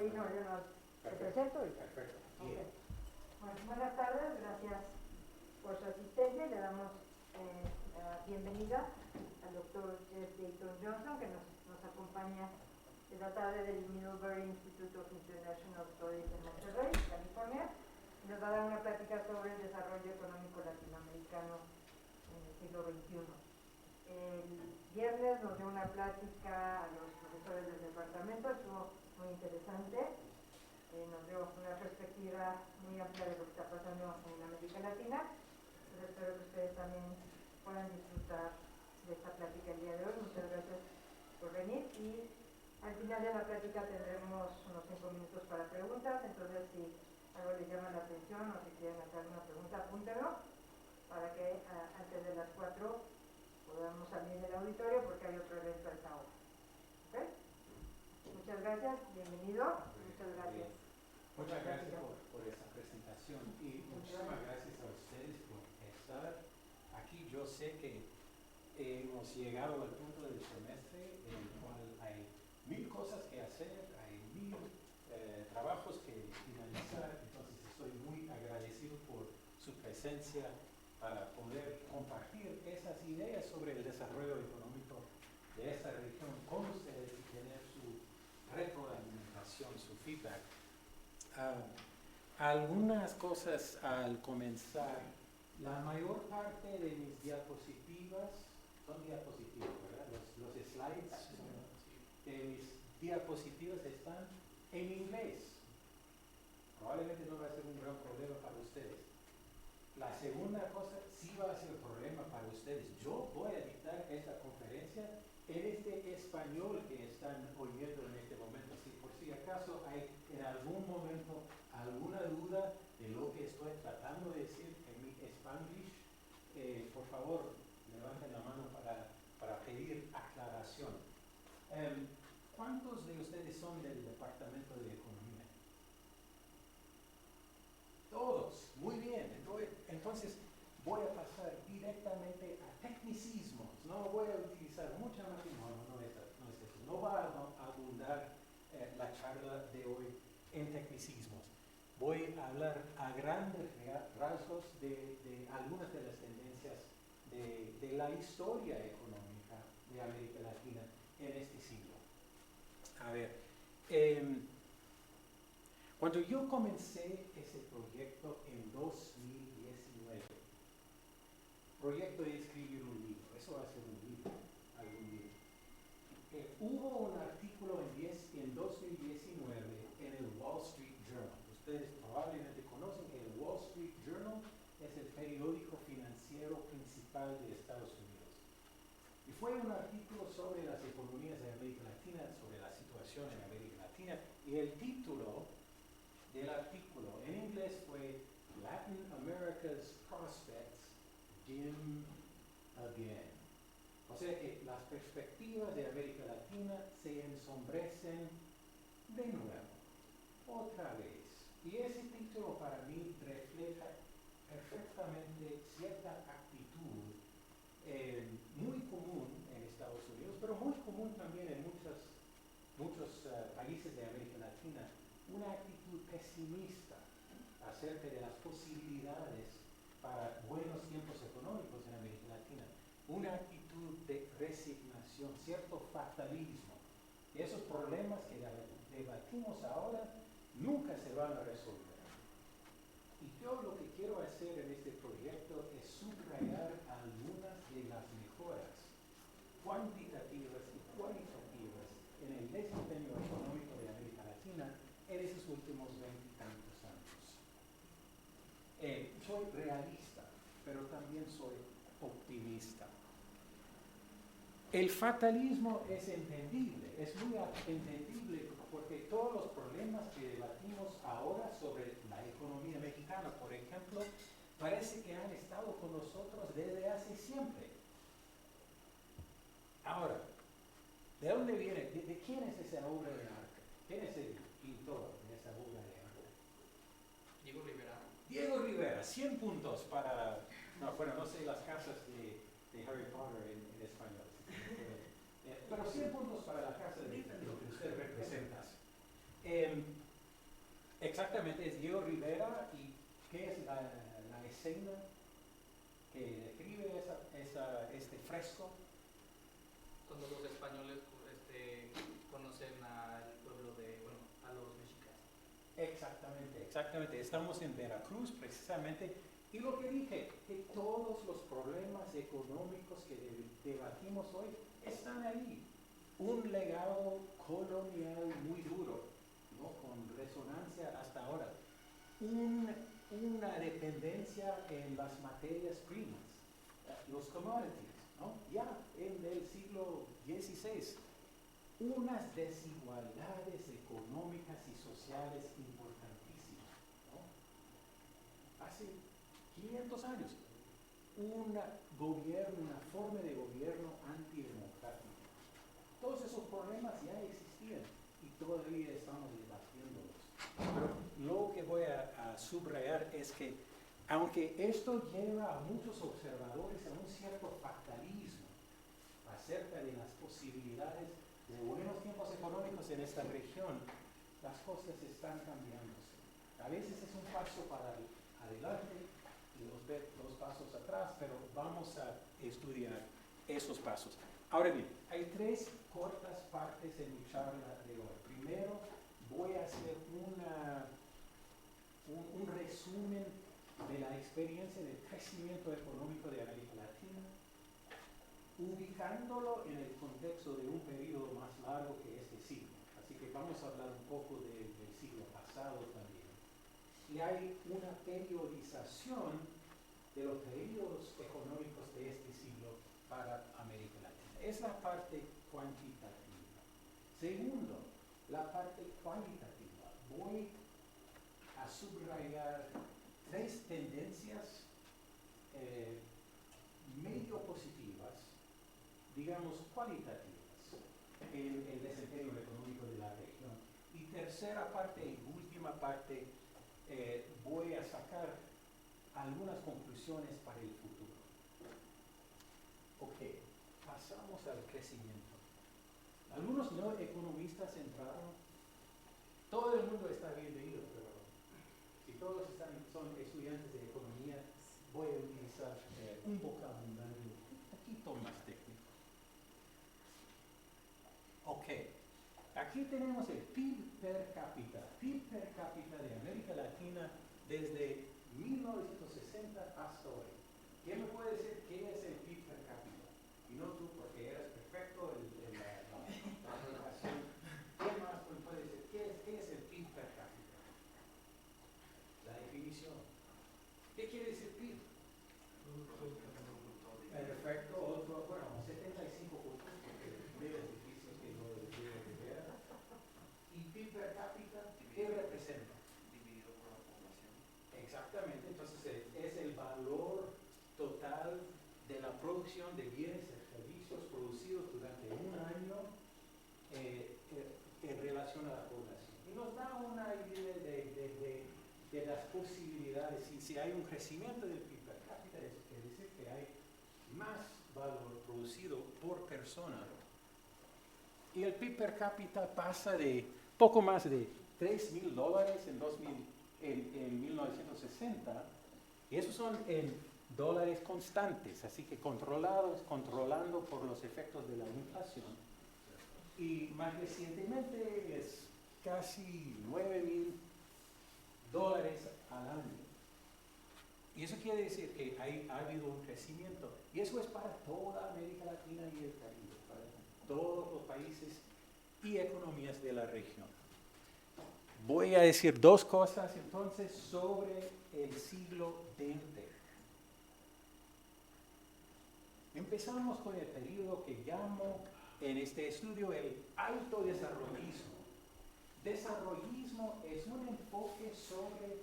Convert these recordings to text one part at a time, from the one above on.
Severino, yo no te presento. Perfecto. Okay. Bueno, buenas tardes, gracias por su asistencia. Le damos la bienvenida al doctor Jeff Dayton Johnson, que nos acompaña esta tarde del Middlebury Institute of International Studies en Monterrey, California. Nos va a dar una plática sobre el desarrollo económico latinoamericano en el siglo XXI. El viernes nos dio una plática a los profesores del departamento, estuvo muy interesante, nos dio una perspectiva muy amplia de lo que está pasando en América Latina. Entonces espero que ustedes también puedan disfrutar de esta plática el día de hoy. Muchas gracias por venir y al final de la plática tendremos unos 5 minutos para preguntas, entonces si algo les llama la atención o si quieren hacer una pregunta, apúntenlo para que antes de las 4 podamos salir del auditorio porque hay otro evento a esta hora. ¿Okay? Muchas gracias, bienvenido. Muchas gracias. Muchas gracias por esta presentación y muchísimas gracias a ustedes por estar aquí. Yo sé que hemos llegado al punto del semestre en el cual hay 1000 cosas que hacer, hay 1000 trabajos que finalizar, entonces estoy muy agradecido por su presencia para poder compartir esas ideas sobre el desarrollo económico de esta región con ustedes y tener su retroalimentación, su feedback. Algunas cosas al comenzar. La mayor parte de mis diapositivas son diapositivas, ¿verdad? Los slides de mis diapositivas están en inglés. Probablemente no va a ser un gran problema para ustedes. La segunda cosa sí va a ser un problema para ustedes. Yo voy a dictar esta conferencia en este español que están oyendo en este momento. Si por si acaso hay en algún momento alguna duda de lo que estoy tratando de decir en mi Spanglish, por favor, levanten la mano para pedir aclaración. ¿Cuántos de ustedes son del Departamento de Economía? Todos, muy bien. Entonces voy a pasar directamente a tecnicismos. No voy a utilizar mucha más. No es eso. No va a abundar la charla de hoy en tecnicismos. Voy a hablar a grandes rasgos de algunas de las tendencias de la historia económica de América Latina en este siglo. A ver, cuando yo comencé ese proyecto en 2019, proyecto de escribir un libro, eso va a ser un libro, algún libro. Hubo un artículo en 2019 en el Wall Street Journal. Ustedes probablemente conocen que el Wall Street Journal es el periódico financiero principal de Estados Unidos. Y fue un artículo sobre las economías de América Latina, sobre la situación en América Latina, y el título del artículo en inglés fue Latin America's Prospects Dim Again. O sea que las perspectivas de América Latina se ensombrecen de nuevo, otra vez. Y ese título para mí refleja perfectamente cierta actitud muy común en Estados Unidos, pero muy común también en muchos países de América Latina, una actitud pesimista acerca de las posibilidades para buenos tiempos económicos en América Latina, una actitud de resignación, cierto fatalismo. Esos problemas que debatimos ahora nunca se van a resolver. Y yo lo que quiero hacer en este proyecto es subrayar algunas de las mejoras cuantitativas y cualitativas en el desempeño económico de América Latina en esos últimos 20 y tantos años. Soy realista, pero también soy optimista. El fatalismo es entendible, es muy entendible porque todos los problemas que debatimos ahora sobre la economía mexicana, por ejemplo, parece que han estado con nosotros desde hace siempre. Ahora, ¿de dónde viene? ¿De quién es esa obra de arte? ¿Quién es el pintor de esa obra de arte? Diego Rivera. Diego Rivera, 100 puntos para... No sé las casas de Harry Potter en español. Pero 100 puntos para la casa de lo que usted representa. Em, exactamente, es Diego Rivera. ¿Y qué es la escena que describe este fresco? Cuando los españoles conocen al pueblo a los mexicas. Exactamente, exactamente. Estamos en Veracruz precisamente. Y lo que dije, que todos los problemas económicos que debatimos hoy están ahí. Un legado colonial muy duro, ¿no? Con resonancia hasta ahora. Una dependencia en las materias primas, los commodities, ¿no? Ya en el siglo XVI. Unas desigualdades económicas y sociales importantísimas, ¿no? Hace 500 años, una forma de gobierno antidemocrático. Todos esos problemas ya existían y todavía estamos debatiéndolos. Pero lo que voy a subrayar es que, aunque esto lleva a muchos observadores a un cierto fatalismo acerca de las posibilidades de buenos tiempos económicos en esta región, las cosas están cambiándose. A veces es un paso para adelante y dos pasos atrás, pero vamos a estudiar esos pasos. Ahora bien, hay 3 cortas partes en mi charla de hoy. Primero, voy a hacer un resumen de la experiencia del crecimiento económico de América Latina, ubicándolo en el contexto de un periodo más largo que este siglo. Así que vamos a hablar un poco del siglo pasado también. Y hay una periodización de los periodos económicos de este siglo para América Latina. Es la parte cuantitativa. Segundo, la parte cualitativa. Voy a subrayar 3 tendencias medio positivas, digamos cualitativas, en el desempeño económico de la región. Y tercera parte y última parte, voy a sacar algunas conclusiones para el futuro. Ok, pasamos al crecimiento. Algunos no economistas entraron. Todo el mundo está bienvenido, pero si todos son estudiantes de economía, voy a utilizar un vocabulario un poquito más técnico. Ok, aquí tenemos el PIB per cápita. PIB per cápita de América Latina desde 1960 hasta hoy. ¿Quién me puede decir qué es el PIB per cápita? Y no tú, porque eres perfecto en la educación. ¿Quién más me puede decir qué es el PIB per cápita? La definición. ¿Qué quiere decir PIB? Perfecto, bueno, 75 puntos, porque es difícil que no lo vea. ¿Y PIB per cápita qué representa? Dividido por la población. Exactamente, entonces es el valor total de la producción de bienes y servicios producidos durante un año en relación a la población. Y nos da una idea de las posibilidades. Y si hay un crecimiento del PIB per cápita, eso quiere decir que hay más valor producido por persona. Y el PIB per cápita pasa de poco más de $3,000 en 1960, y esos son en dólares constantes, así que controlando por los efectos de la inflación. Y más recientemente es casi $9,000 al año. Y eso quiere decir que ha habido un crecimiento, y eso es para toda América Latina y el Caribe, para todos los países y economías de la región. Voy a decir 2 cosas entonces sobre el siglo XX. Empezamos con el periodo que llamo en este estudio el alto desarrollismo. Desarrollismo es un enfoque sobre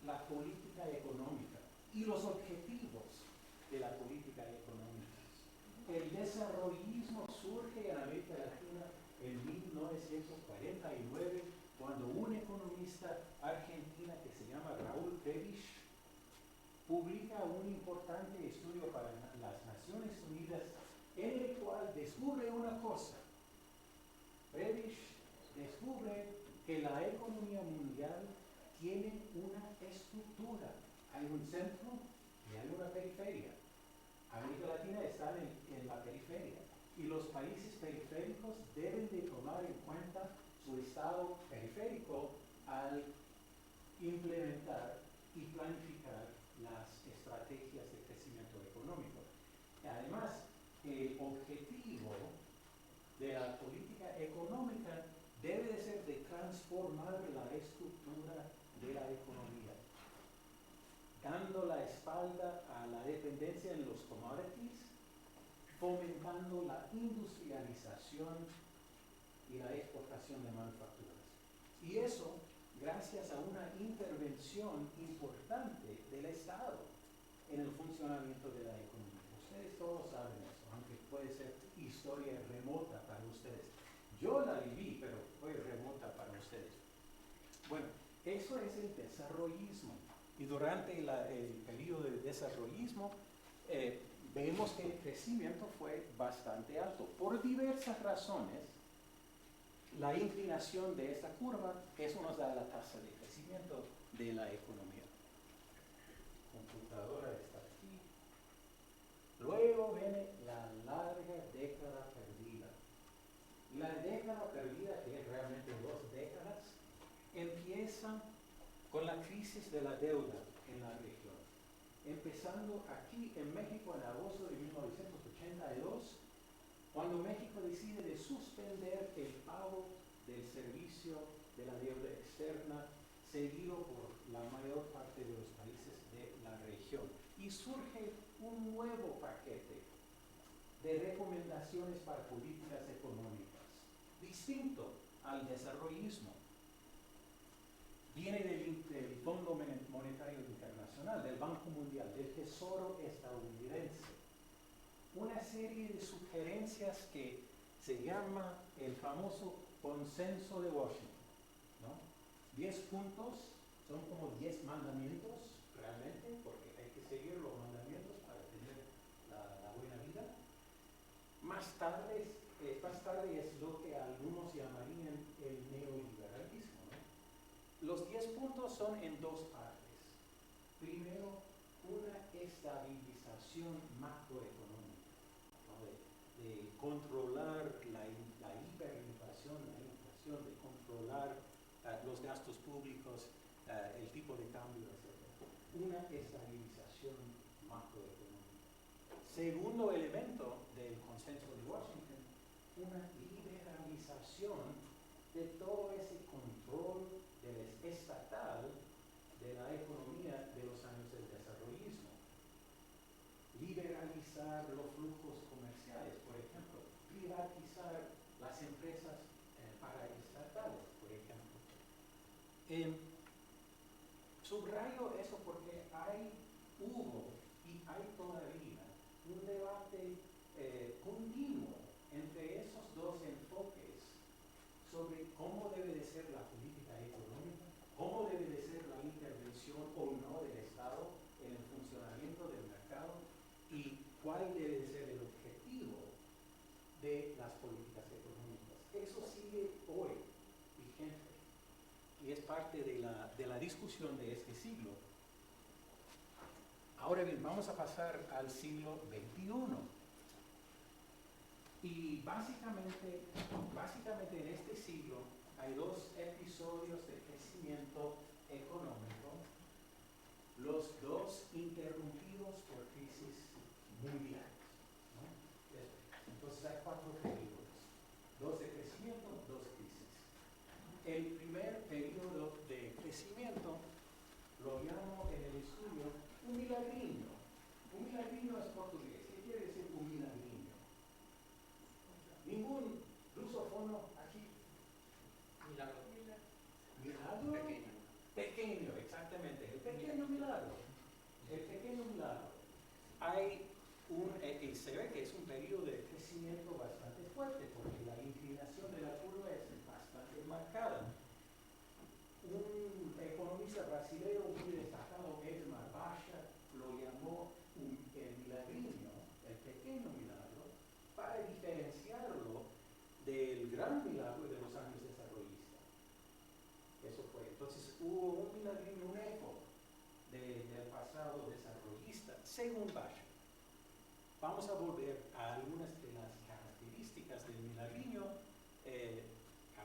la política económica y los objetivos de la política económica. El desarrollismo surge en América Latina en 1949, cuando un economista argentino que se llama Raúl Prebisch publica un importante estudio para las Naciones Unidas, en el cual descubre una cosa. Prebisch descubre que la economía mundial tiene una estructura. Hay un centro y hay una periferia. América Latina está en la periferia y los países periféricos deben de tomar en cuenta su estado periférico al implementar y planificar las estrategias de crecimiento económico. Además, el objetivo de la política económica debe de ser de transformar la estructura de la economía, dando la espalda a la dependencia en los commodities, fomentando la industrialización y la exportación de manufacturas. Y eso gracias a una intervención importante del Estado en el funcionamiento de la economía. Ustedes todos saben eso, aunque puede ser historia remota para ustedes. Yo la viví, pero fue remota para ustedes. Bueno, eso es el desarrollismo. Y durante el periodo de desarrollismo, vemos que el crecimiento fue bastante alto. Por diversas razones, la inclinación de esta curva, eso nos da la tasa de crecimiento de la economía. Computadora está aquí. Luego viene la larga década perdida. La década perdida, que es realmente 2 décadas, empieza con la crisis de la deuda en la región. Empezando aquí en México en agosto de 1982, cuando México decide de suspender el pago del servicio de la deuda externa, seguido por la mayor parte de los países de la región. Y surge un nuevo paquete de recomendaciones para políticas económicas, distinto al desarrollismo. Viene del Fondo Monetario Internacional, del Banco Mundial, del Tesoro estadounidense. Una serie de sugerencias que se llama el famoso Consenso de Washington, ¿no? 10 puntos, son como 10 mandamientos realmente, porque hay que seguir los mandamientos para tener la buena vida. Más tarde es lo que algunos llamarían el neoliberalismo, ¿no? Los 10 puntos son en 2 partes. Primero, una estabilización macroeconómica, ¿no? de controlar la hiperinflación, de controlar los gastos públicos, el tipo de cambio, etc. Una estabilización macroeconómica. Segundo elemento del Consenso de Washington, una liberalización de todo ese control estatal de la economía de los años del desarrollismo. Liberalizar los flujos comerciales, por ejemplo, privatizar las empresas paraestatales, por ejemplo. Subrayo eso porque hubo y hay todavía un debate continuo entre esos dos enfoques sobre cómo debe de ser la política económica, cómo debe de ser la intervención o no del Estado en el funcionamiento del mercado y cuál debe de ser el objetivo de las políticas económicas. Eso sigue hoy vigente y es parte de la discusión de este siglo. Ahora bien, vamos a pasar al siglo XXI. Y básicamente en este siglo hay 2 episodios de crecimiento económico, los 2 interrumpidos por crisis mundiales, ¿no? Entonces hay 4 periodos, 2 de crecimiento, 2 crisis. El primer periodo de crecimiento lo llamo en el estudio un milagriño. Un milagriño es portugués. ¿Qué quiere decir un milagriño? Ningún rusófono aquí. Milagro. ¿Milagro? Pequeño. Pequeño, exactamente. El pequeño milagro. El pequeño milagro. Hay y se ve que es un periodo de crecimiento bastante fuerte porque la inclinación de la curva es bastante marcada. Un economista brasileño muy destacado, Edmar Bacha, lo llamó el milagriño, el pequeño milagro, para diferenciarlo del gran milagro de los años desarrollistas. según vaya. Vamos a volver a algunas de las características del milagriño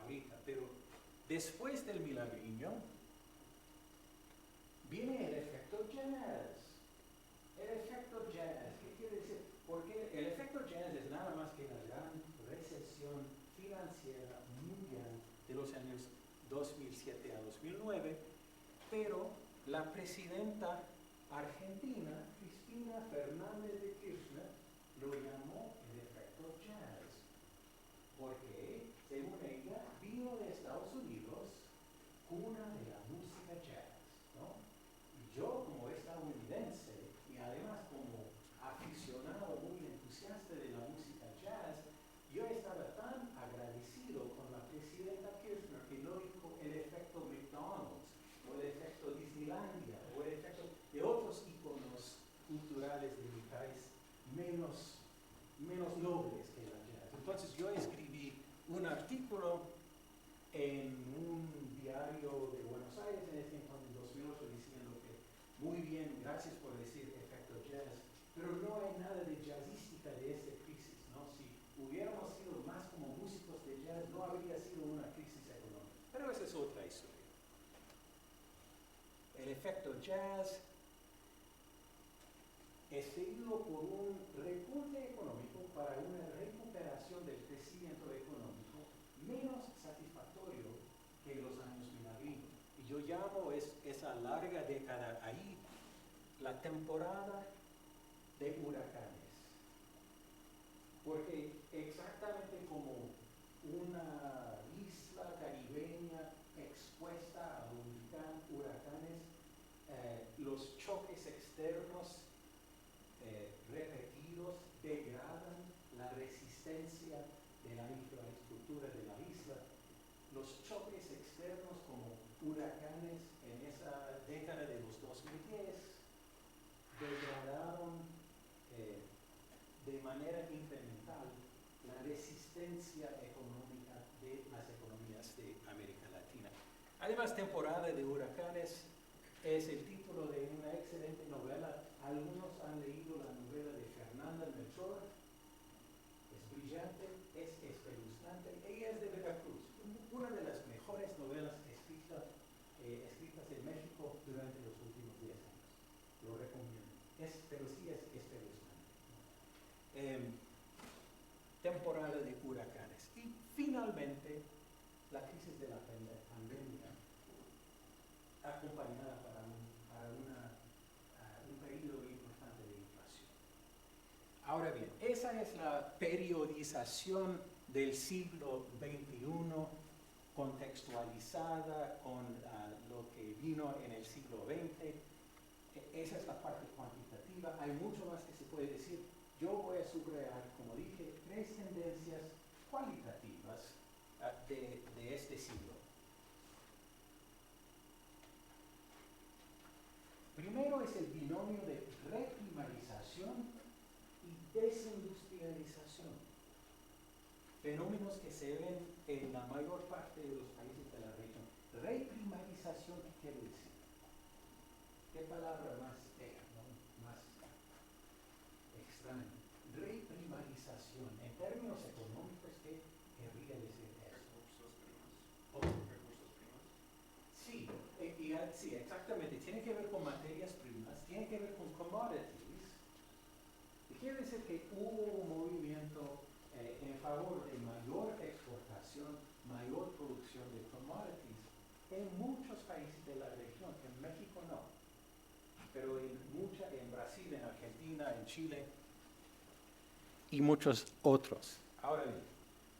ahorita, pero después del milagriño viene el efecto jazz. El efecto jazz, ¿qué quiere decir? Porque el efecto jazz es nada más que la gran recesión financiera mundial de los años 2007 a 2009, pero la presidenta argentina, Cristina Fernández de Kirchner, lo llamó el efecto jazz, porque, según ella, vino de Estados Unidos, cuna de la música jazz, ¿no? Y yo, como estadounidense, y además como aficionado muy entusiasta de la música jazz, yo estaba tan agradecido con la presidenta Kirchner que no dijo el efecto McDonald's, o el efecto Disneylandia, o el efecto de otros iconos culturales de mi país menos nobles que la jazz. Entonces yo escribí un artículo en un diario de Buenos Aires en ese entonces, en 2008, diciendo que muy bien, gracias por decir efecto jazz, pero no hay nada de jazzística de esta crisis, ¿no? Si hubiéramos sido más como músicos de jazz, no habría sido una crisis económica. Pero esa es otra historia. El efecto jazz es seguido por un repunte económico para una recuperación del crecimiento económico menos satisfactorio que los años milagrinos. Y yo llamo esa larga década ahí la temporada de huracanes. Porque exactamente como una isla caribeña expuesta a huracanes, los choques externos repetidos degradan la resistencia de la infraestructura de la isla. Los choques externos como huracanes en esa década de los 2010 degradaron de manera incremental la resistencia económica de las economías de América Latina. Además, temporada de huracanes es el título de una excelente novela. Algunos han leído la novela de Fernanda Melchor. Es brillante, es espeluznante. Ella es de Veracruz. Una de las mejores novelas escritas en México durante los últimos 10 años. Lo recomiendo. Pero sí es espeluznante. Temporada de huracanes. Y finalmente, la crisis de la pandemia, acompañada para un periodo importante de inflación. Ahora bien, esa es la periodización del siglo XXI, contextualizada con lo que vino en el siglo XX. Esa es la parte cuantitativa. Hay mucho más que se puede decir. Yo voy a subrayar, como dije, 3 tendencias cualitativas de este siglo. Primero es el binomio de reprimarización y desindustrialización. Fenómenos que se ven en la mayor parte de los países de la región. Reprimarización, ¿qué quiere decir? ¿Qué palabra más fea, ¿no? Más extraña? Reprimarización. En términos económicos, ¿qué querría decir eso? Recursos primos. ¿Cómo? Recursos primos. Sí, sí, exactamente. Tiene que ver con materias primas, tiene que ver con commodities. Y quiere decir que hubo un movimiento en favor de mayor exportación, mayor producción de commodities en muchos países de la región. En México no, pero en Brasil, en Argentina, en Chile y muchos otros. Ahora bien,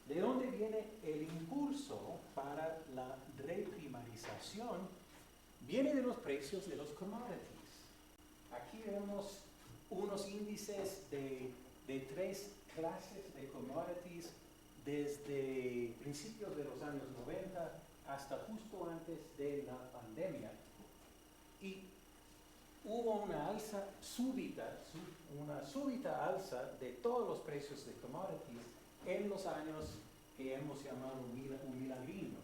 ¿de dónde viene el impulso para la reprimarización? Viene de los precios de los commodities. Aquí vemos unos índices de 3 clases de commodities desde principios de los años 90 hasta justo antes de la pandemia. Y hubo una alza súbita, una súbita alza de todos los precios de commodities en los años que hemos llamado un milagrino.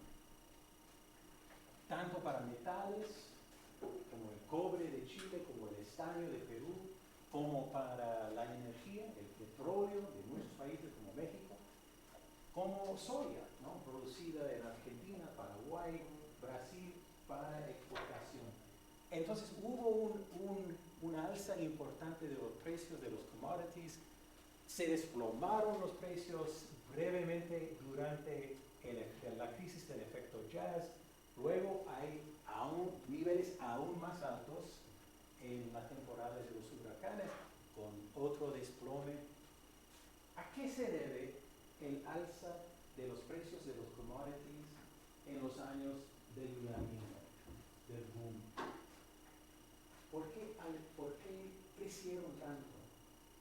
Tanto para metales, como el cobre de Chile, como el estaño de Perú, como para la energía, el petróleo de muchos países como México, como soya, ¿no? Producida en Argentina, Paraguay, Brasil, para exportación. Entonces hubo una alza importante de los precios de los commodities, se desplomaron los precios brevemente durante la crisis del efecto jazz, luego hay niveles aún más altos en la temporada de los huracanes, con otro desplome. ¿A qué se debe el alza de los precios de los commodities en los años del La Niña, del boom? ¿Por qué crecieron tanto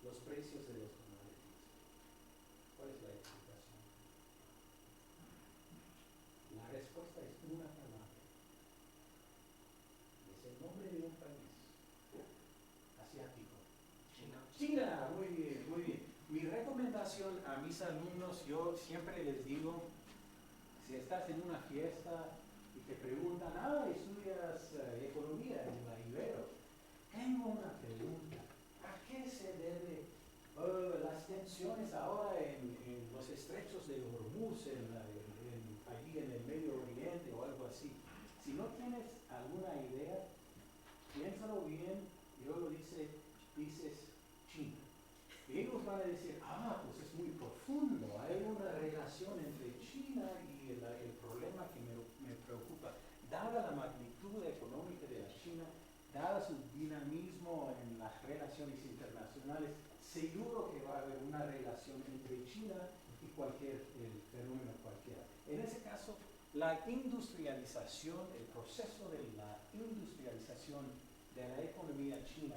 los precios de los commodities? ¿Cuál es la explicación? La respuesta es una palabra. Es el nombre de un país asiático. China. China, muy bien, muy bien. Mi recomendación a mis alumnos, yo siempre les digo, si estás en una fiesta y te preguntan, estudias economía en la Ibero, tengo una pregunta. ¿A qué se debe las tensiones ahora en los estrechos de Hormuz, allí en el Medio Oriente o algo así? Si no tienes alguna idea, piénsalo bien y luego dices China. Y ellos van a decir, pues es muy profundo, hay una relación entre China y el problema que me preocupa. Dada la magnitud económica de la China, dada su dinamismo en las relaciones internacionales, seguro que va a haber una relación entre China y cualquier fenómeno cualquiera. En ese caso, la industrialización, el proceso de la industrialización de la economía china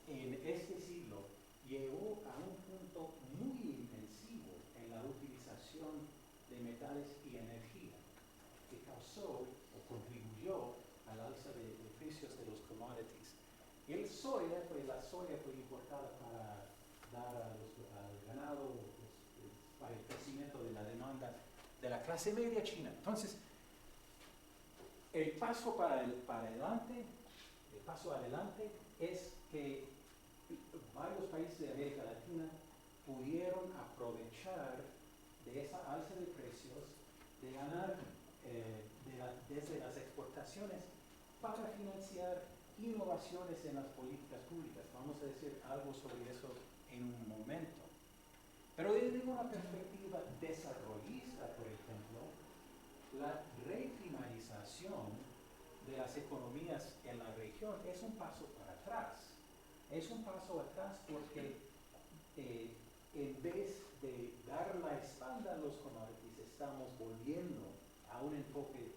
en este siglo llegó a un punto muy intensivo en la utilización de metales y energía, que causó o contribuyó al alza de precios de los commodities. La soya fue importada para dar al ganado, para el crecimiento de la demanda de la clase media china. Entonces, el paso adelante es que varios países de América Latina pudieron aprovechar de esa alza de precios, de ganar desde las exportaciones para financiar innovaciones en las políticas públicas. Vamos a decir algo sobre eso en un momento. Pero desde una perspectiva desarrollista, por ejemplo, la reprimarización de las economías en la región es un paso para atrás. Es un paso atrás porque en vez de dar la espalda a los commodities, estamos volviendo a un enfoque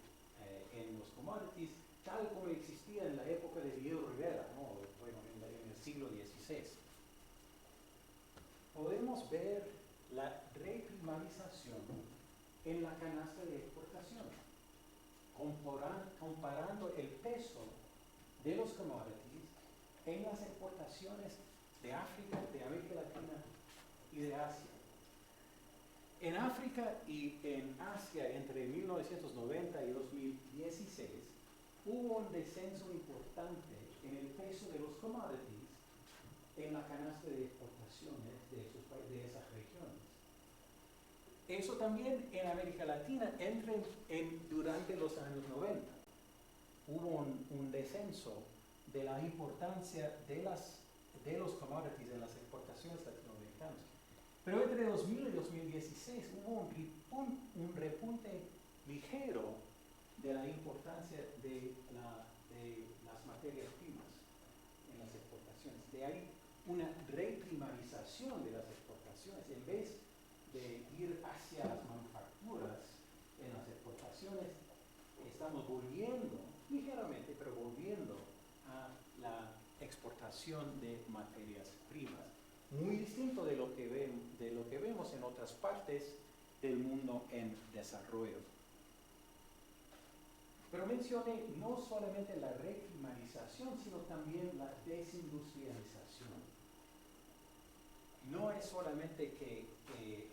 en los commodities tal como existía en la época de Diego Rivera, ¿no? Bueno, en el siglo XVI. Podemos ver la reprimarización en la canasta de exportación, comparando el peso de los commodities en las exportaciones de África, de América Latina y de Asia. En África y en Asia, entre 1990 y 2016, hubo un descenso importante en el peso de los commodities en la canasta de exportaciones de esas regiones. Eso también en América Latina, durante los años 90, hubo un descenso de la importancia de los commodities en las exportaciones latinoamericanas. Pero entre 2000 y 2016 hubo un repunte ligero de la importancia de las materias primas en las exportaciones. De ahí una reprimarización de las exportaciones. En vez de ir hacia las manufacturas en las exportaciones, estamos volviendo, ligeramente, pero volviendo a la exportación de materias primas. Muy distinto de lo que vemos en otras partes del mundo en desarrollo. Pero mencioné no solamente la reprimarización, sino también la desindustrialización. No es solamente que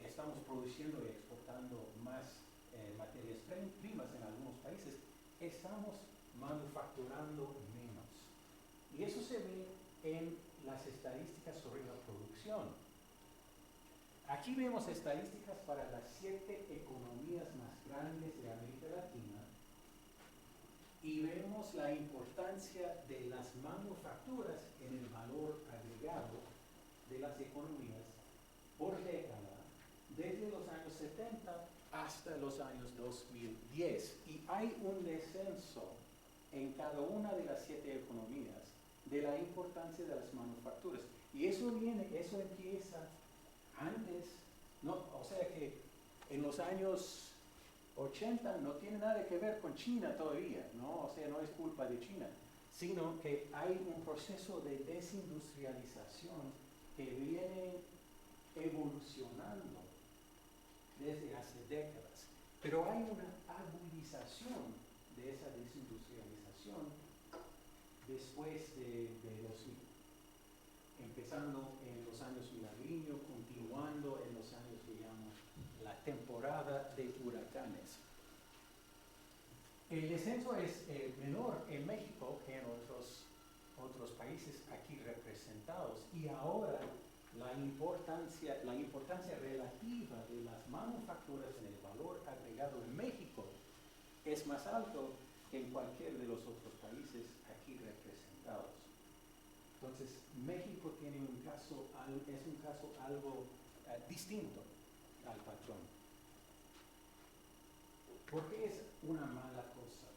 estamos produciendo y exportando más materias primas en algunos países, estamos manufacturando menos. Y eso se ve en las estadísticas sobre la producción. Aquí vemos estadísticas para las 7 economías más grandes de América Latina y vemos la importancia de las manufacturas en el valor agregado de las economías por década, desde los años 70 hasta los años 2010. Y hay un descenso en cada una de las 7 economías de la importancia de las manufacturas. Y eso empieza antes, no, o sea que en los años 80 no tiene nada que ver con China todavía, ¿no? O sea, no es culpa de China, sino que hay un proceso de desindustrialización que viene evolucionando desde hace décadas. Pero hay una agudización de esa desindustrialización después de 2000, empezando en los años Milagriño, continuando en los años que llamo la temporada de huracanes. El descenso es menor en México que en otros países aquí representados, y ahora la importancia relativa de las manufacturas en el valor agregado en México es más alto que en cualquier de los otros países aquí representados. Entonces, México tiene es un caso algo distinto al patrón. ¿Por qué es una mala cosa?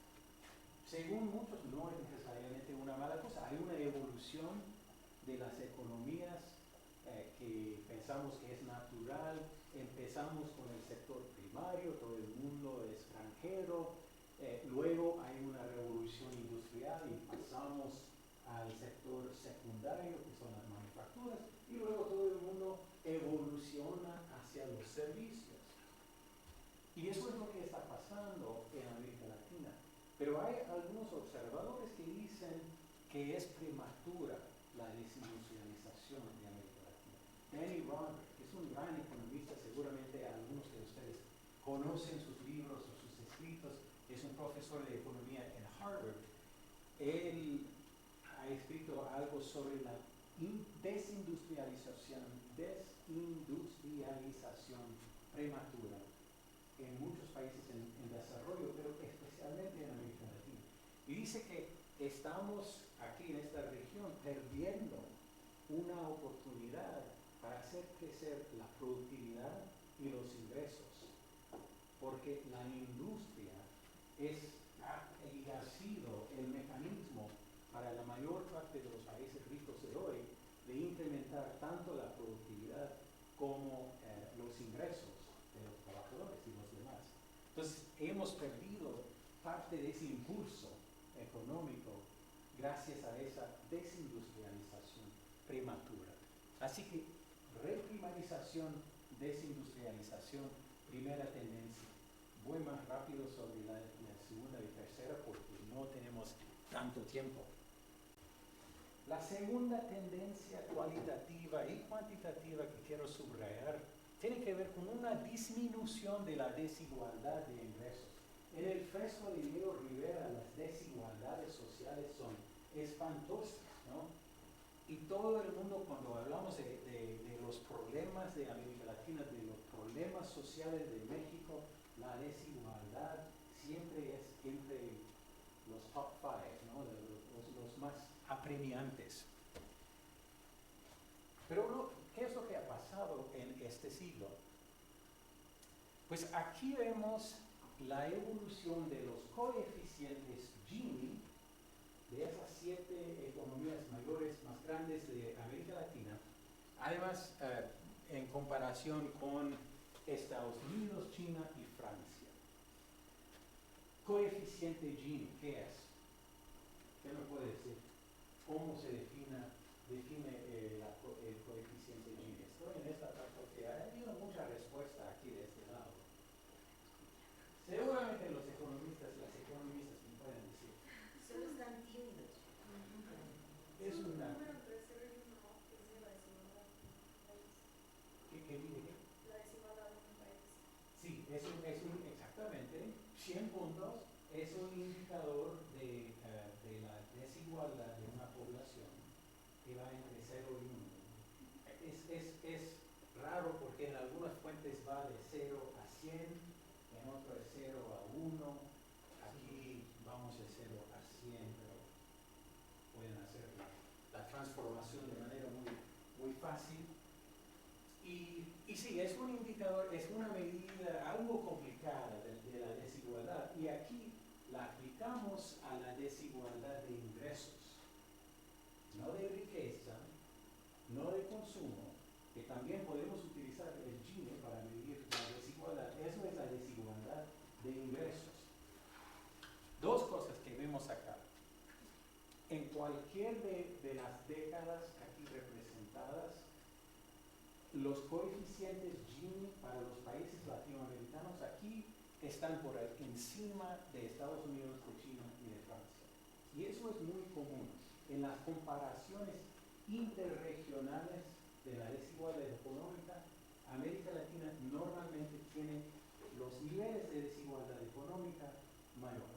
Según muchos, no es necesariamente una mala cosa. Hay una evolución de las economías que pensamos que es natural. Empezamos con el sector primario, todo el mundo es granjero. Luego hay una revolución industrial y pasamos al sector secundario, que son las manufacturas, y luego todo el mundo evoluciona hacia los servicios. Y eso es lo que está pasando en América Latina. Pero hay algunos observadores que dicen que es prematura la desindustrialización de América Latina. Danny Roderick, que es un gran economista, seguramente algunos de ustedes conocen sus libros o sus escritos, es un profesor de economía en Harvard. Él ha escrito algo sobre la desindustrialización prematura en muchos países en desarrollo, pero especialmente en América Latina. Y dice que estamos aquí en esta región perdiendo una oportunidad para hacer crecer la productividad y los ingresos, porque la industria ha sido el mecanismo para la mayor parte de los países ricos de hoy de incrementar tanto la productividad como los ingresos de los trabajadores y los demás. Entonces, hemos perdido parte de ese impulso económico gracias a esa desindustrialización prematura. Así que, reprimarización, desindustrialización, primera tendencia. Voy más rápido sobre la segunda y tercera porque no tenemos tanto tiempo. La segunda tendencia cualitativa y cuantitativa que quiero subrayar tiene que ver con una disminución de la desigualdad de ingresos. En el fresco de Diego Rivera, las desigualdades sociales son espantosas, ¿no? Y todo el mundo, cuando hablamos de los problemas de América Latina, de los problemas sociales de México, la desigualdad siempre es entre los top 5, ¿no? los más apremiantes. Pero ¿qué es lo que ha pasado en este siglo? Pues aquí vemos la evolución de los coeficientes Gini de esas 7 economías mayores más grandes de América Latina, además en comparación con Estados Unidos, China y Francia. Coeficiente Gini, ¿qué es? ¿Qué me puede decir? ¿Cómo se define el coeficiente Gini? Estoy en esta parte porque ha habido mucha respuesta aquí de este lado. Seguramente las economistas me pueden decir. Solo están tímidos. Es una... ¿Qué dice? La desigualdad en un país. Sí, exactamente. 100 puntos es un indicador de la desigualdad de una población que va entre 0 coeficientes va de 0 a 100, en otro es 0 a 1, aquí vamos de 0 a 100, pero pueden hacer la transformación de manera muy fácil. Y sí, es un indicador, es una medida algo complicada de la desigualdad, y aquí la aplicamos a la desigualdad de ingresos, no de riqueza, no de consumo, que también podemos utilizar el Gini para medir la desigualdad. Eso es la desigualdad de ingresos. Dos cosas que vemos acá. En cualquier de las décadas aquí representadas, los coeficientes Gini para los países latinoamericanos aquí están por encima de Estados Unidos, de China y de Francia. Y eso es muy común. En las comparaciones interregionales de la desigualdad económica, América Latina normalmente tiene los niveles de desigualdad económica mayores.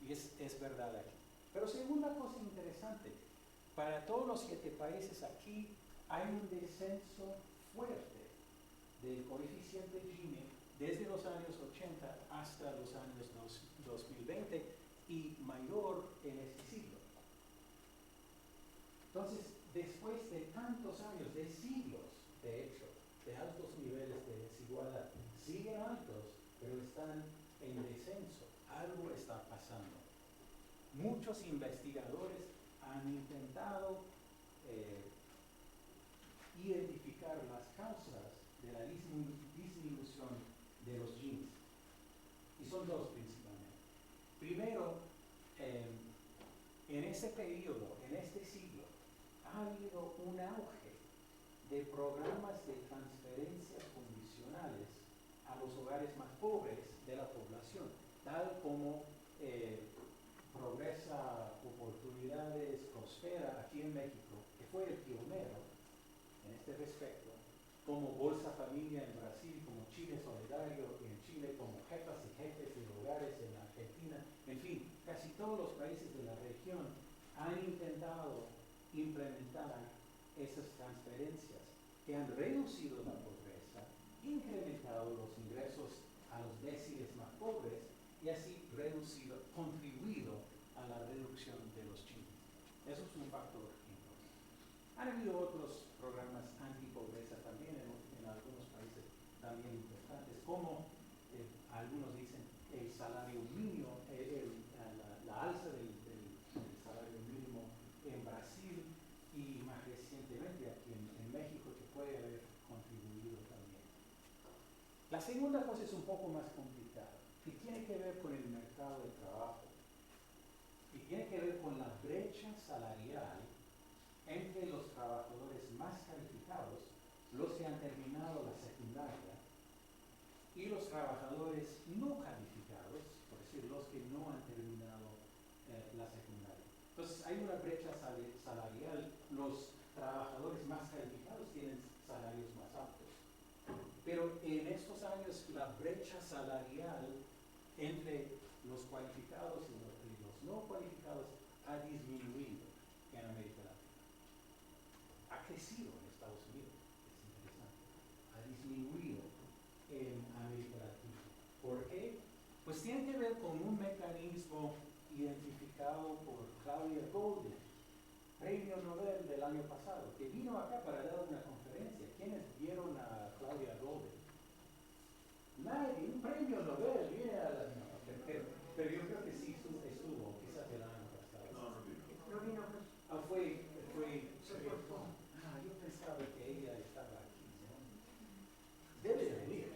Y es verdad aquí. Pero segunda cosa interesante, para todos los 7 países aquí hay un descenso fuerte del coeficiente Gini desde los años 80 hasta los años 2020 y mayor en este siglo. Entonces, después de tantos años, de siglos, de hecho, de altos niveles de desigualdad, siguen altos, pero están en descenso. Algo está pasando. Muchos investigadores han intentado identificar las causas de la disminución de los Ginis. Y son dos principalmente. Primero, en ese periodo, en este siglo, ha habido un auge de programas de transferencias condicionales a los hogares más pobres de la población, tal como Progresa Oportunidades Prospera aquí en México, que fue el pionero en este respecto, como Bolsa Familia en Brasil, como Chile Solidario en Chile, como Jefas y Jefes de Hogares en Argentina, en fin, casi todos los países de la región han intentado implementar esas transferencias que han reducido la pobreza, incrementado los ingresos a los déciles más pobres y así contribuido a la reducción de los Ginis. Eso es un factor importante. Han habido otros programas antipobreza también en algunos países también importantes, como algunos dicen el salario mínimo, la alza del salario mínimo en Brasil y más recientemente aquí en México, que puede haber contribuido también. La segunda cosa es un poco más complicada, que tiene que ver con el mercado de trabajo y tiene que ver con la brecha salarial entre los trabajadores más calificados, los que han terminado la secundaria, y los trabajadores no calificados, por decir, los que no han terminado la secundaria. Entonces hay una brecha salarial, los trabajadores más calificados tienen salarios más altos. Pero en estos años la brecha salarial entre los cualificados y los no cualificados ha disminuido en América Latina. Ha crecido en Estados Unidos, es interesante. Ha disminuido en América Latina. ¿Por qué? Pues tiene que ver con un mecanismo identificado por Claudia Goldin, premio Nobel del año pasado, que vino acá para dar una conferencia. ¿Quiénes vieron a Claudia Goldin? Nadie, un premio Nobel viene a la... No, pero yo creo que sí estuvo, quizás el año pasado. No vino. Fue yo pensaba que ella estaba aquí, ¿no? Debe de venir,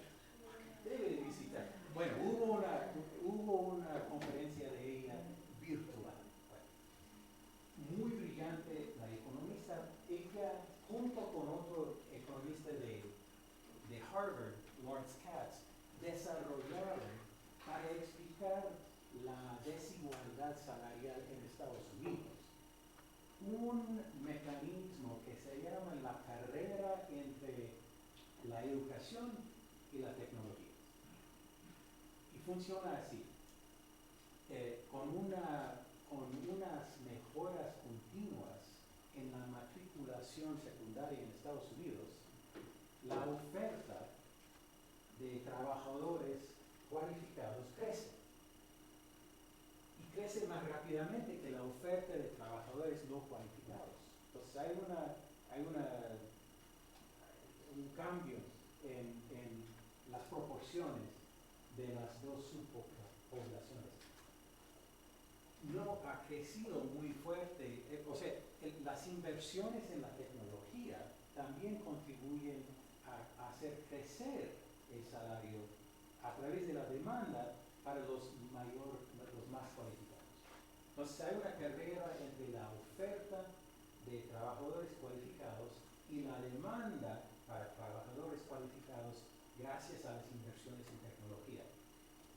debe de visitar. Bueno, hubo una conferencia de ella virtual. Bueno, muy brillante la economista. Ella, junto con otro economista de Harvard, Lawrence Katz, desarrollaron para explicar la desigualdad salarial en Estados Unidos un mecanismo que se llama la carrera entre la educación y la tecnología. Y funciona así. Con unas mejoras continuas en la matriculación secundaria en Estados Unidos, la oferta de trabajadores cualificados crece. Y crece más rápidamente que la oferta de trabajadores no cualificados. Entonces hay un cambio en las proporciones de las dos subpoblaciones. No ha crecido muy fuerte, las inversiones en la tecnología también contribuyen a hacer crecer el salario a través de la demanda para los más cualificados. Entonces hay una carrera entre la oferta de trabajadores cualificados y la demanda para trabajadores cualificados gracias a las inversiones en tecnología.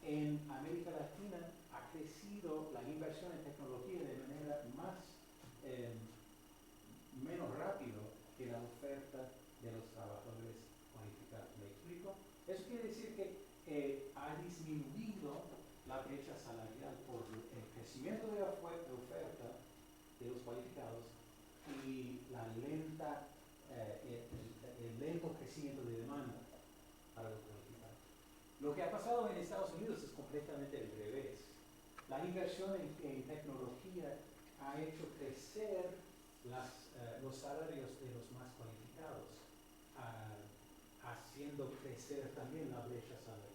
En América Latina ha crecido la inversión en tecnología de manera menos rápido que la oferta de los trabajadores cualificados. ¿Me explico? Eso quiere decir que ha disminuido la brecha salarial por el crecimiento de la oferta de los cualificados y el lento crecimiento de demanda para los cualificados. Lo que ha pasado en Estados Unidos es completamente al revés. La inversión en tecnología ha hecho crecer los salarios de los más cualificados, haciendo crecer también la brecha salarial.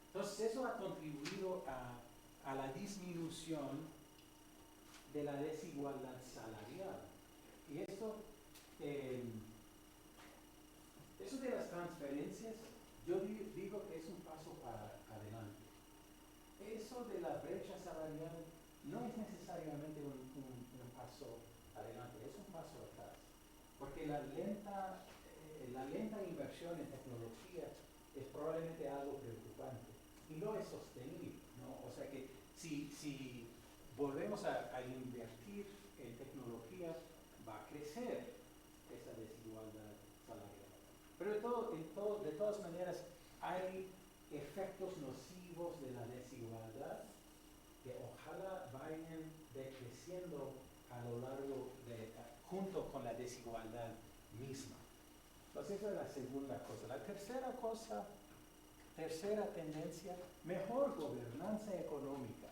Entonces eso ha contribuido a la disminución de la desigualdad salarial. Y eso de las transferencias, yo digo que es un paso para adelante. Eso de la brecha salarial no es necesariamente un paso adelante, es un paso atrás. Porque la lenta inversión en tecnología es probablemente algo preocupante y no es sostenible, ¿no? O sea que si volvemos a invertir en tecnología, va a crecer esa desigualdad salarial. Pero de todas maneras, hay efectos nocivos de la desigualdad que ojalá vayan decreciendo a lo largo junto con la desigualdad misma. Entonces esa es la segunda cosa. La tercera tendencia, mejor gobernanza económica.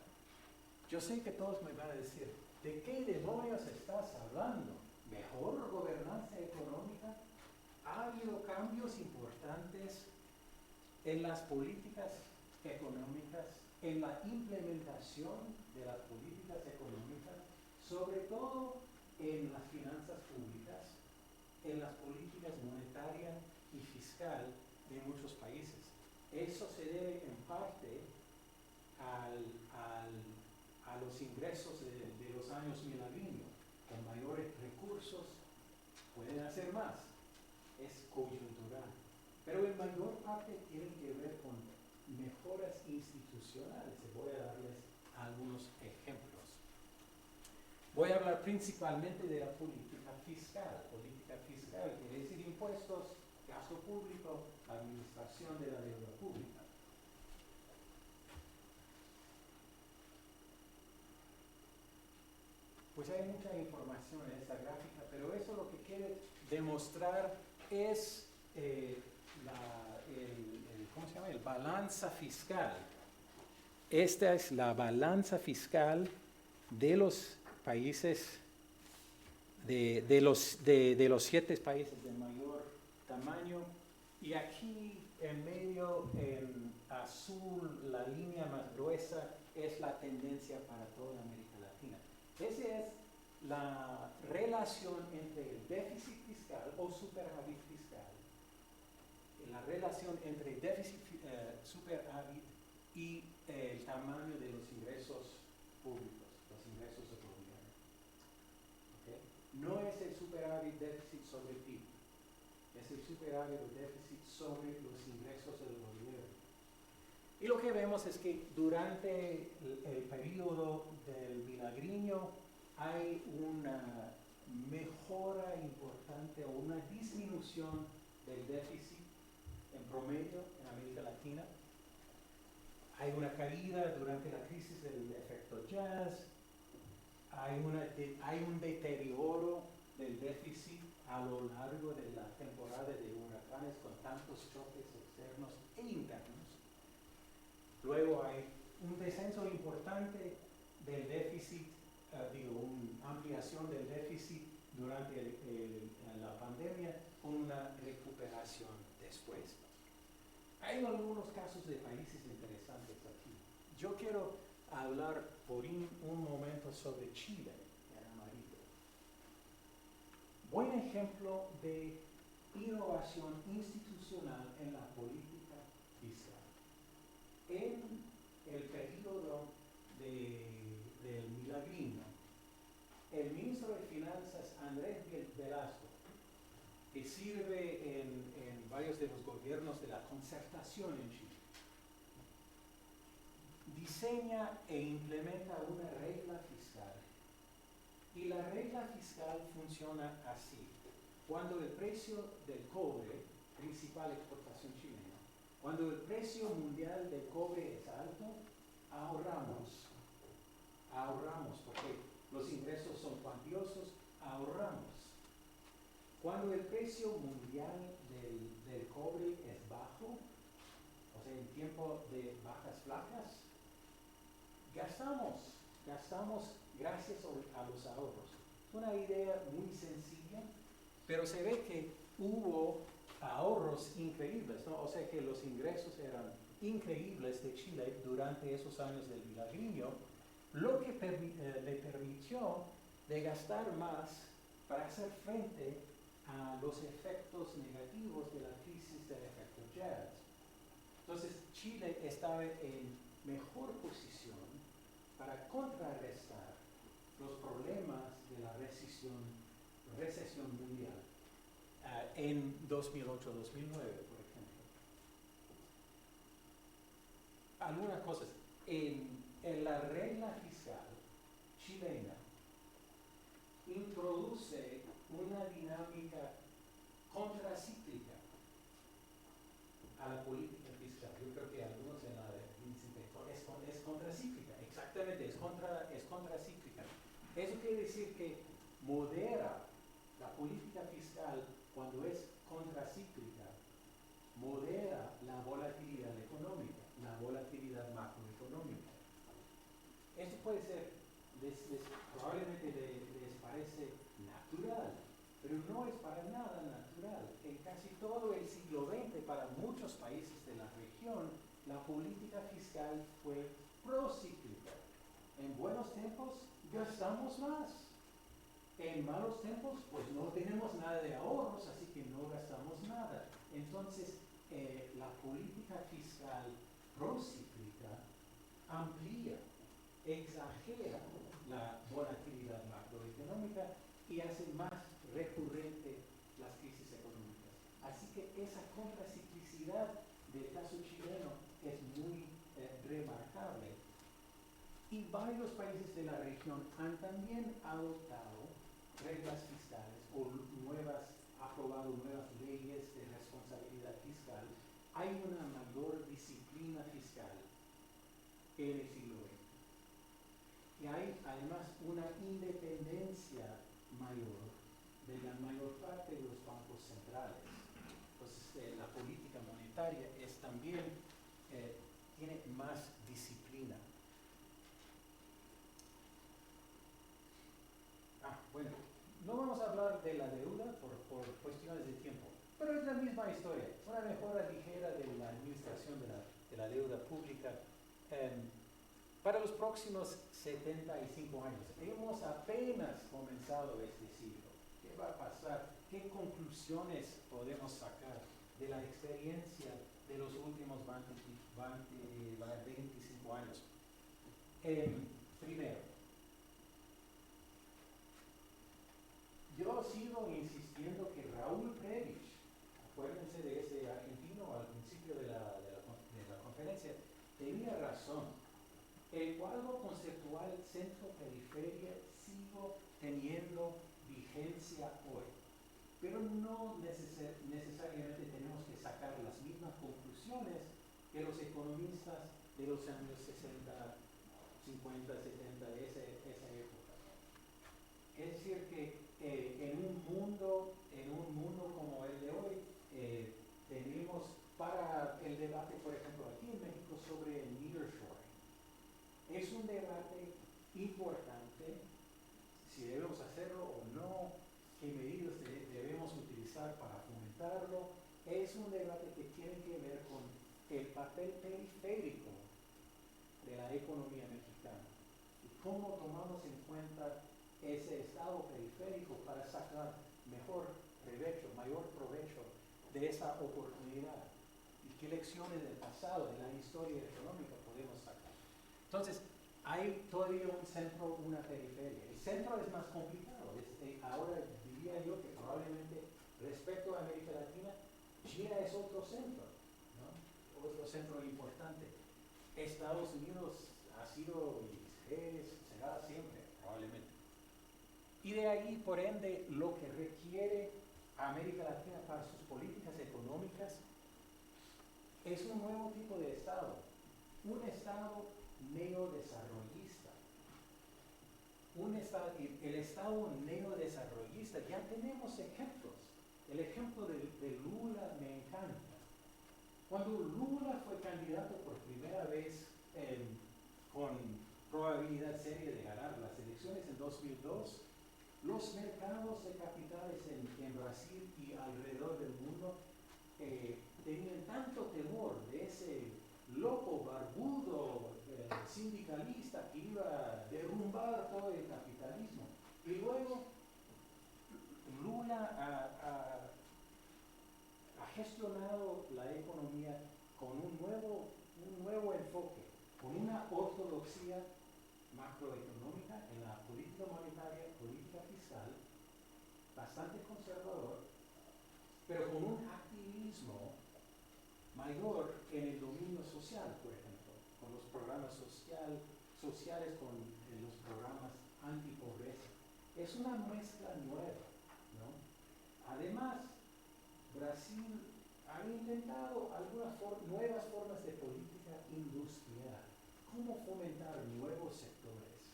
Yo sé que todos me van a decir, ¿de qué demonios estás hablando? ¿Mejor gobernanza económica? Ha habido cambios importantes en las políticas económicas, en la implementación de las políticas económicas, sobre todo en las finanzas públicas, en las políticas monetaria y fiscal de muchos países. Eso se debe en parte a los ingresos de los años milagrinos. Con mayores recursos pueden hacer más. Es coyuntural. Pero en mayor parte tiene que ver con mejoras institucionales. Voy a darles algunos ejemplos. Voy a hablar principalmente de la política fiscal. Política fiscal quiere decir impuestos, gasto público, administración de la deuda pública. Pues hay mucha información en esta gráfica, pero eso lo que quiere demostrar es ¿cómo se llama? El balanza fiscal. Esta es la balanza fiscal de los países, de los 7 países de mayor tamaño. Y aquí en medio, en azul, la línea más gruesa es la tendencia para toda América Latina. Esa es la relación entre el déficit fiscal o superávit fiscal, la relación entre déficit, superávit y el tamaño de los ingresos públicos, los ingresos del gobierno. ¿Okay? No es el superávit déficit sobre PIB, es el superávit o déficit sobre los ingresos del gobierno. Y lo que vemos es que durante el periodo del milagriño hay una mejora importante o una disminución del déficit en promedio en América Latina. Hay una caída durante la crisis del efecto jazz, hay un deterioro del déficit a lo largo de la temporada de huracanes comunidades con tantos choques externos e internos. Luego hay un descenso importante del déficit, una ampliación del déficit durante la pandemia con una recuperación después. Hay algunos casos de países interesantes aquí. Yo quiero hablar por un momento sobre Chile, en amarillo. Buen ejemplo de innovación institucional en la política fiscal. En el periodo del Milagrino, el ministro de Finanzas, Andrés Velasco, que sirve en varios de los gobiernos de la concertación en Chile, diseña e implementa una regla fiscal. Y la regla fiscal funciona así. Cuando el precio del cobre, principal exportación chilena, cuando el precio mundial del cobre es alto, ahorramos porque los ingresos son cuantiosos, ahorramos. Cuando el precio mundial del cobre es bajo, o sea, en tiempo de vacas flacas, gastamos gracias a los ahorros. Es una idea muy sencilla, pero se ve que hubo ahorros increíbles, ¿no? O sea que los ingresos eran increíbles de Chile durante esos años del Milagrino, lo que le permitió de gastar más para hacer frente a los efectos negativos de la crisis del efecto jazz. Entonces Chile estaba en mejor posición para contrarrestar los problemas de la recesión mundial en 2008-2009, por ejemplo. Algunas cosas. En la regla fiscal chilena introduce una dinámica contracíclica a la política fiscal. Yo creo que algunos en la dicen que es contracíclica, exactamente, es contracíclica. Eso quiere decir que modera la política fiscal cuando es contracíclica, modera la volatilidad económica, la volatilidad macroeconómica. Esto puede ser, probablemente les parece natural, pero no es para nada natural. En casi todo el siglo XX, para muchos países de la región, la política fiscal fue procíclica. En buenos tiempos gastamos más. En malos tiempos, pues no tenemos nada de ahorros, así que no gastamos nada. Entonces, la política fiscal procíclica amplía, exagera la volatilidad macroeconómica y hace más recurrente las crisis económicas. Así que esa contraciclicidad del caso chileno es muy remarcable. Y varios países de la región han también adoptado reglas fiscales o aprobado nuevas leyes de responsabilidad fiscal. Hay una mayor disciplina fiscal en el siglo XX. Y hay además una independencia mayor de la mayor parte de los bancos centrales. Entonces, la política monetaria tiene más disciplina. Bueno, no vamos a hablar de la deuda por cuestiones de tiempo, pero es la misma historia, una mejora ligera de la administración de la deuda pública. Para los próximos 75 años, hemos apenas comenzado este siglo. ¿Qué va a pasar? ¿Qué conclusiones podemos sacar de la experiencia de los últimos 25 años? Primero, yo sigo insistiendo que Raúl Prebisch, acuérdense de ese argentino al principio de la conferencia, tenía razón. El cuadro conceptual centro-periferia sigo teniendo vigencia hoy, pero no necesariamente tenemos que sacar las mismas conclusiones que los economistas de los años 60, 50, 70, de esa época. Es decir que en un mundo como el de hoy, debate, por ejemplo, aquí en México sobre el nearshoring. Es un debate importante, si debemos hacerlo o no, qué medidas debemos utilizar para fomentarlo. Es un debate que tiene que ver con el papel periférico de la economía mexicana y cómo tomamos en cuenta ese estado periférico para sacar mejor provecho, mayor provecho de esa oportunidad y qué lecciones del pasado, de la historia económica podemos sacar. Entonces, hay todavía un centro, una periferia. El centro es más complicado. Ahora diría yo que probablemente respecto a América Latina, China es otro centro, ¿no? Otro centro importante. Estados Unidos ha sido y será siempre, probablemente. Y de ahí, por ende, lo que requiere América Latina para sus políticas económicas es un nuevo tipo de Estado, un Estado neodesarrollista. El Estado neodesarrollista, ya tenemos ejemplos. El ejemplo de Lula me encanta. Cuando Lula fue candidato por primera vez con probabilidad seria de ganar las elecciones en 2002, los mercados de capitales en Brasil y alrededor del mundo tenían tanto temor de ese loco barbudo sindicalista que iba a derrumbar todo el capitalismo. Y luego Lula ha gestionado la economía con un nuevo enfoque, con una ortodoxia macroeconómica en la política monetaria, política fiscal, bastante conservador, pero con un activismo mayor en el dominio social, por ejemplo, con los programas sociales, con los programas antipobreza. Es una mezcla nueva, ¿no? Además, Brasil ha intentado algunas nuevas formas de política industrial, cómo fomentar nuevos sectores.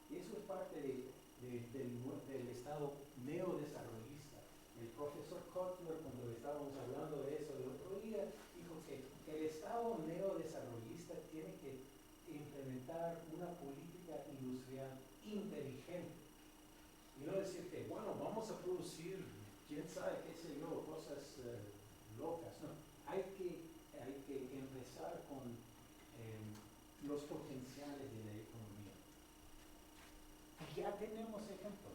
Y eso es parte del Estado neodesarrollista. El profesor Kotler, cuando estábamos hablando de eso el otro día, dijo que el Estado neodesarrollista tiene que implementar una política industrial inteligente. Y no decir que, bueno, vamos a producir, quién sabe, qué sé yo, cosas locas. No, hay que empezar con los potenciales de la economía. Ya tenemos ejemplos.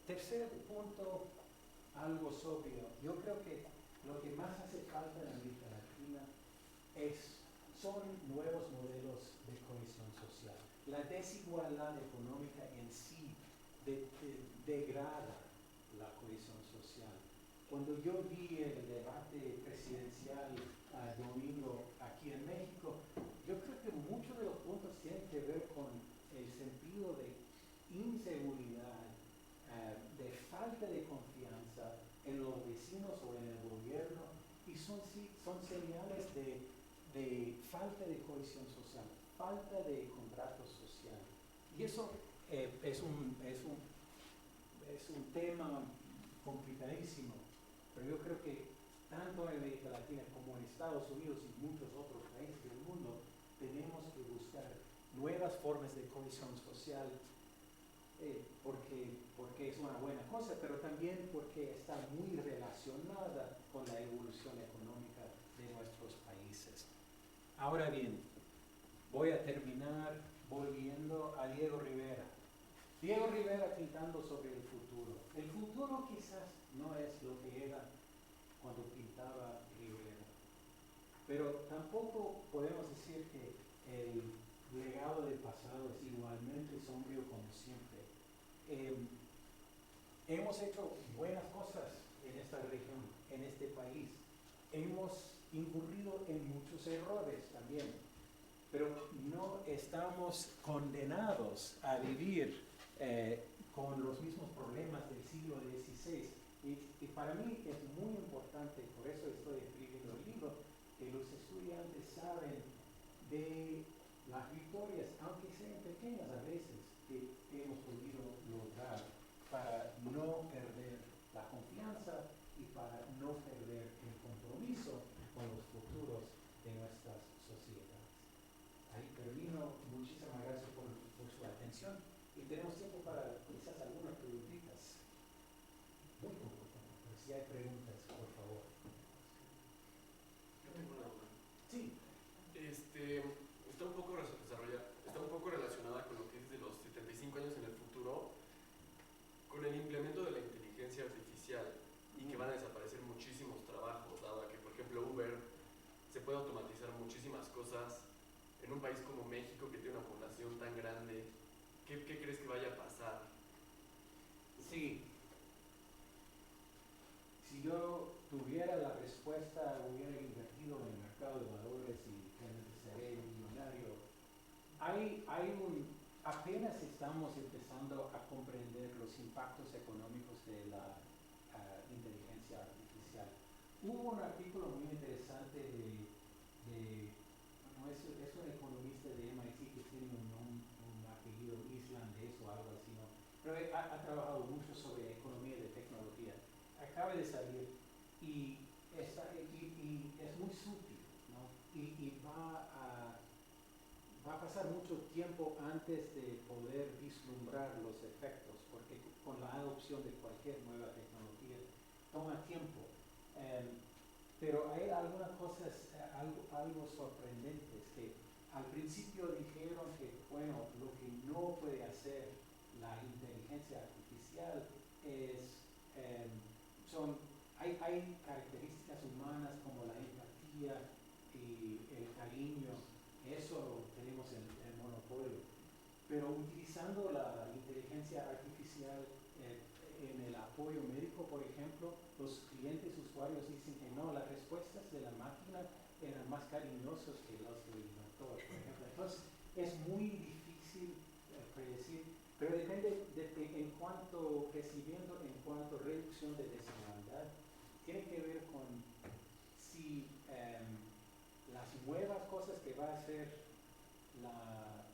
Tercer punto, algo obvio. Yo creo que lo que más hace falta en América Latina son nuevos modelos de cohesión social. La desigualdad económica en sí degrada la cohesión social. Cuando yo vi el debate presidencial domingo aquí en México, yo creo que muchos de los puntos tienen que ver con el sentido de inseguridad, de falta de confianza en los vecinos o en el gobierno, y son señales de falta de cohesión social, falta de contrato social. Y eso es un tema complicadísimo, pero yo creo que tanto en América Latina como en Estados Unidos y muchos otros países del mundo tenemos que buscar nuevas formas de cohesión social, porque es una buena cosa, pero también porque está muy relacionada con la evolución económica de nuestros países. Ahora bien, voy a terminar volviendo a Diego Rivera. Diego Rivera pintando sobre el futuro. El futuro quizás no es lo que era cuando pintaba Rivera, pero tampoco podemos decir que el legado del pasado es igualmente sombrío como siempre. Hemos hecho buenas cosas en esta región, en este país. Hemos incurrido en muchos errores también, pero no estamos condenados a vivir con los mismos problemas del siglo XVI. Y para mí es muy importante, por eso estoy escribiendo el libro, que los estudiantes saben de las victorias, aunque sean pequeñas a veces, que hemos podido lograr para no perder la confianza y para no perder el compromiso con los futuros. atención y tenemos tiempo para quizás algunas preguntitas. Muy poco tiempo, pero si hay preguntas, por favor. Yo tengo una duda. Sí. Está un poco relacionada con lo que es de los 75 años en el futuro, con el implemento de la inteligencia artificial y que van a desaparecer muchísimos trabajos, dado que, por ejemplo, Uber se puede automatizar muchísimas cosas en un país como México que tiene una población tan grande. ¿Qué crees que vaya a pasar? Sí. Si yo tuviera la respuesta, hubiera invertido en el mercado de valores y realmente seré millonario. Apenas estamos empezando a comprender los impactos económicos de la inteligencia artificial. Hubo un artículo muy interesante bueno, es un economista de MIT que tiene un apellido islandés o algo así, ¿no? Pero ha trabajado mucho sobre economía de tecnología. Acaba de salir y es muy sutil, ¿no? Y va a pasar mucho tiempo antes de poder vislumbrar los efectos, porque con la adopción de cualquier nueva tecnología toma tiempo. Pero hay algunas cosas algo sorprendentes que al principio dijeron que, bueno, lo que no puede hacer la inteligencia artificial es, hay características humanas como la empatía y el cariño, eso tenemos el monopolio. Pero utilizando la inteligencia artificial en el apoyo médico, por ejemplo, los clientes usuarios dicen que no, las respuestas de la máquina eran más cariñosos que los del doctor, por ejemplo. Entonces, es muy difícil predecir, pero depende en cuanto crecimiento, en cuanto reducción de desigualdad, tiene que ver con si las nuevas cosas que va a hacer la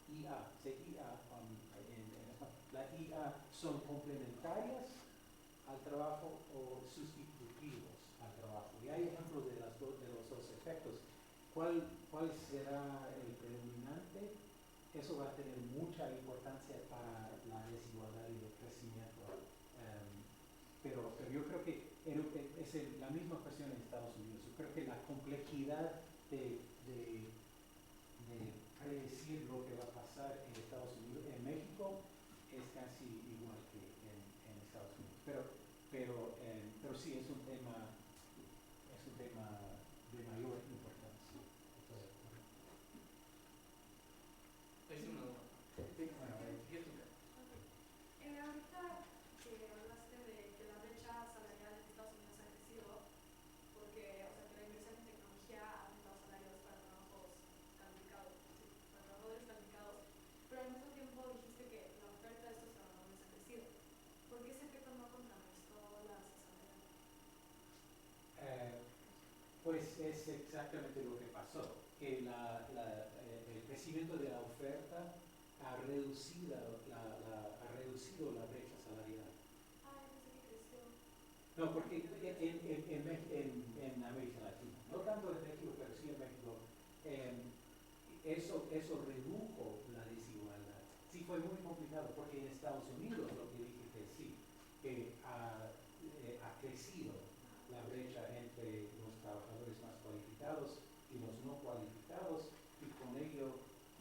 IA, la IA son complementarias al trabajo o sustitutivos al trabajo. Y hay ejemplos de los dos efectos. ¿Cuál será el predominante? Eso va a tener mucha importancia para la desigualdad y el crecimiento. Pero yo creo que es la misma cuestión en Estados Unidos. Yo creo que la complejidad de predecir lo que va a pasar en Estados Unidos, en México, es casi igual que en Estados Unidos. Pero sí, es un tema de mayor importancia. Ahí sí una duda. Bueno, Jessica. Ahorita que hablaste de que la brecha salarial en Estados Unidos ha crecido, porque, o sea, que la inversión en tecnología ha aumentado salarios para trabajos calificados, sí, para trabajadores calificados, pero al mismo tiempo dijiste que la oferta de estos trabajadores ha crecido. ¿Por qué ese efecto no contrarrestó la alza salarial? pues es exactamente lo que pasó, que el crecimiento de la oferta ha reducido la brecha salarial. Ah, yo pensé que creció. No, porque en América Latina, no tanto en México, pero sí en México, eso redujo la desigualdad. Sí, fue muy complicado, porque en Estados Unidos lo que dije que sí, que ha crecido la brecha entre los trabajadores más cualificados y los no cualificados, y con ello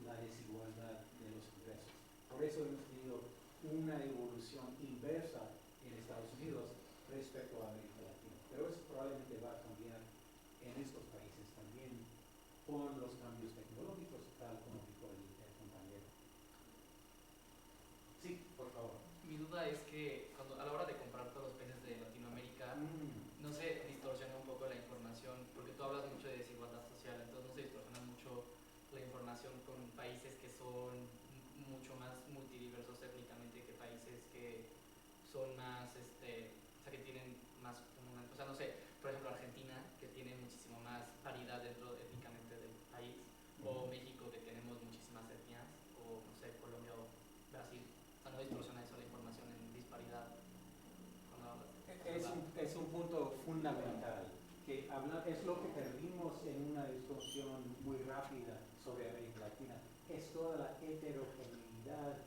la desigualdad de los ingresos. Por eso hemos tenido una evolución inversa en Estados Unidos respecto a América Latina. Pero eso probablemente va a cambiar en estos países también con los cambios tecnológicos, tal como dijo el compañero. Sí, por favor. Mi duda es que a la hora de comprar todos los países de Latinoamérica, no se distorsiona un poco la información, porque tú hablas mucho de desigualdad social, entonces no se distorsiona mucho la información con países que son mucho más multidiversos étnicamente que países que son más, o sea, que tienen más, o sea, no sé, por ejemplo Argentina, que tiene muchísimo más paridad dentro étnicamente del país, o México, que tenemos muchísimas etnias, o no sé, Colombia o Brasil. O sea, no distorsiona eso la información en disparidad cuando hablas de Es un punto fundamental, que es lo que perdimos en una discusión muy rápida sobre América Latina. es toda la heterogeneidad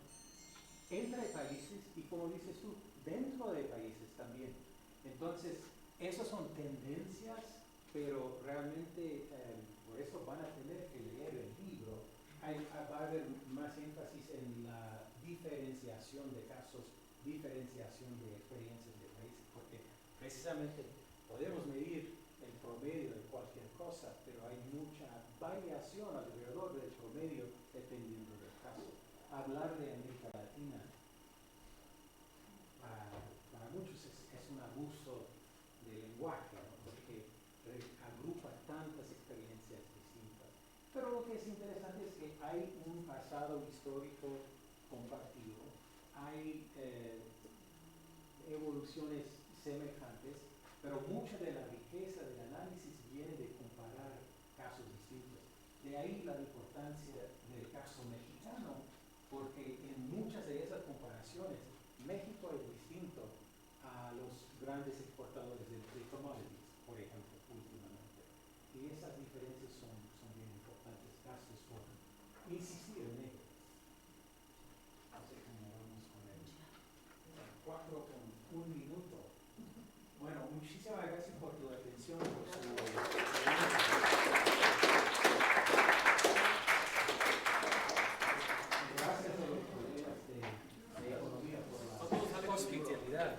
entre países y, como dices tú, dentro de países también. Entonces, esas son tendencias, pero realmente por eso van a tener que leer el libro. Va a haber más énfasis en la diferenciación de casos, diferenciación de experiencias de países, porque precisamente podemos medir el promedio de cualquier cosa, pero hay mucha variación alrededor del promedio dependiendo del caso. Hablar de América Latina para muchos es un abuso de lenguaje, ¿no? Porque agrupa tantas experiencias distintas. Pero lo que es interesante es que hay un pasado histórico compartido, hay evoluciones semejantes, pero mucha de la riqueza del análisis viene de comparar casos distintos. De ahí la importancia del caso mexicano, porque en muchas de esas comparaciones, México es distinto a los grandes exportadores de commodities, por ejemplo, últimamente. Y esas diferencias son bien importantes. Gracias por insistir en ello. No sé cómo vamos con el 4 con 1 minuto. Bueno, muchísimas gracias por tu atención, por su gracias a los colegas de economía por la hospitalidad.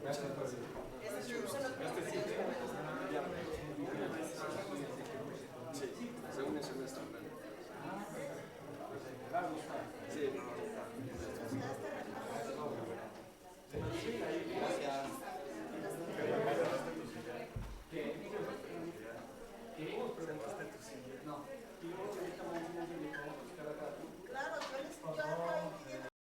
Gracias por